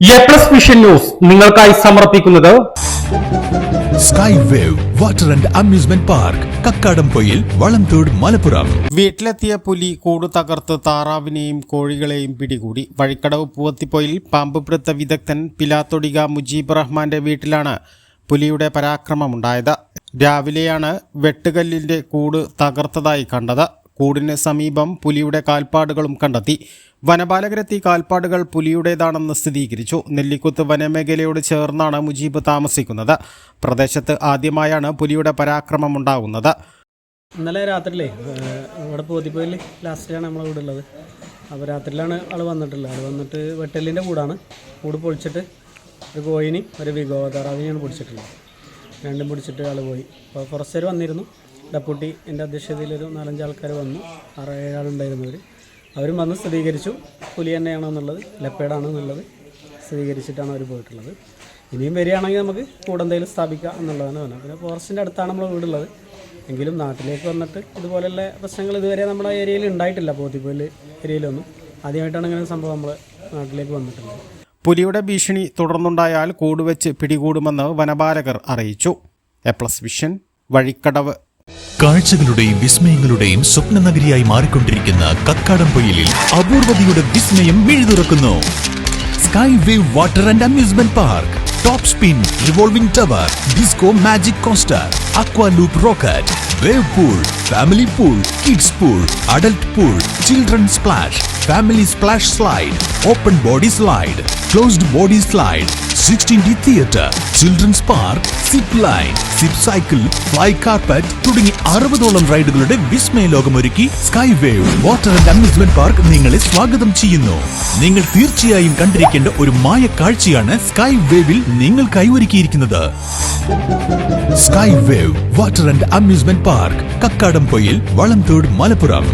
A+ vision news നിങ്ങൾക്കായി സമർപ്പിക്കുന്നത് sky wave water and amusement park Kakkadampoyil Valamthode Malappuram. വീട്ടിലെത്തിയ പുലി കൂട് തകർത്ത് താറാവിനെയും കോഴികളെയും പിടികൂടി. വഴിക്കടവ് പൂവത്തിപ്പൊയിൽ പാമ്പ് പിടുത്ത വിദഗ്ധൻ പിലാത്തൊടിക മുജീബ് റഹ്മാന്റെ വീട്ടിലാണ് പുലിയുടെ പരാക്രമമുണ്ടായത്. രാവിലെയാണ് വെട്ടുകല്ലിന്റെ കൂട് തകർത്തതായി കണ്ടത്. കൂടിന് സമീപം പുലിയുടെ കാൽപ്പാടുകളും കണ്ടെത്തി. വനപാലകരെത്തി കാൽപ്പാടുകൾ പുലിയുടേതാണെന്ന് സ്ഥിരീകരിച്ചു. നെല്ലിക്കുത്ത് വനമേഖലയോട് ചേർന്നാണ് മുജീബ് താമസിക്കുന്നത്. പ്രദേശത്ത് ആദ്യമായാണ് പുലിയുടെ പരാക്രമം ഉണ്ടാകുന്നത്. ഇന്നലെ രാത്രിയിലേ ഇവിടെ പോത്തിപ്പോയിൽ ലാസ്റ്റിലാണ് നമ്മളെ വീട് ഉള്ളത്. അപ്പോൾ രാത്രിയിലാണ് ആൾ വന്നിട്ടുള്ളത്. ആൾ വന്നിട്ട് വെട്ടലിൻ്റെ കൂട് പൊളിച്ചിട്ട് ഒരു കോയിനും ഒരു വിഗോതാറാവിനെയാണ് പിടിച്ചിട്ടുള്ളത്. രണ്ടും പിടിച്ചിട്ട് ആൾ പോയി. അപ്പോൾ ഫോറസ്റ്റുകാർ വന്നിരുന്നു. ഡെപ്യൂട്ടി എൻ്റെ അധ്യക്ഷതയിലൊരു 4-5 ആൾക്കാർ വന്നു. 6-7 ആളുണ്ടായിരുന്നവർ. അവരും വന്ന് സ്ഥിരീകരിച്ചു പുലി തന്നെയാണെന്നുള്ളത്, ലെപ്പേഡാണെന്നുള്ളത് സ്ഥിരീകരിച്ചിട്ടാണ് അവർ പോയിട്ടുള്ളത്. ഇനിയും വരികയാണെങ്കിൽ നമുക്ക് കൂടെ എന്തെങ്കിലും സ്ഥാപിക്കാം എന്നുള്ളതാണ് പറഞ്ഞത്. പിന്നെ ഫോറസ്റ്റിൻ്റെ അടുത്താണ് നമ്മൾ വീടുള്ളത്. എങ്കിലും നാട്ടിലേക്ക് വന്നിട്ട് ഇതുപോലെയുള്ള പ്രശ്നങ്ങൾ ഇതുവരെ നമ്മുടെ ഏരിയയിൽ ഉണ്ടായിട്ടില്ല. പോത്തിപ്പോയിൽ ഏരിയയിലൊന്നും ആദ്യമായിട്ടാണ് ഇങ്ങനെ സംഭവം നമ്മൾ നാട്ടിലേക്ക് വന്നിട്ടുള്ളത്. പുലിയുടെ ഭീഷണി തുടർന്നുണ്ടായാൽ കൂടുവെച്ച് പിടികൂടുമെന്ന് വനപാലകർ അറിയിച്ചു. എ+ വിഷൻ വഴിക്കടവ്. കാഴ്ചകളുടെയും വിസ്മയങ്ങളുടെയും സ്വപ്ന നഗരിയായി മാറിക്കൊണ്ടിരിക്കുന്ന കക്കാടംപൊയിലിൽ അപൂർവതയുടെ വിസ്മയം മിഴിതുറക്കുന്നു. Sky wave water and amusement park, top spin, revolving tower, disco magic coaster, aqua loop rocket, wave pool, family pool, kids pool, adult pool, children splash, family splash slide, open body slide, closed body slide, 16D theatre, children's park, zip line, zip cycle, fly carpet തുടങ്ങി 60ഓളം റൈഡുകളുടെ വിസ്മയ ലോകമൊരുക്കി sky wave water and amusement park നിങ്ങളെ സ്വാഗതം ചെയ്യുന്നു. നിങ്ങൾ തീർച്ചയായും കണ്ടിരിക്കേണ്ട ഒരു മായ കാഴ്ചയാണ് സ്കൈ വേവിൽ നിങ്ങൾ കൈവരുക്കിയിരിക്കുന്നത്. Sky wave water and amusement park Kakkadampoyil Valamthode Malappuram.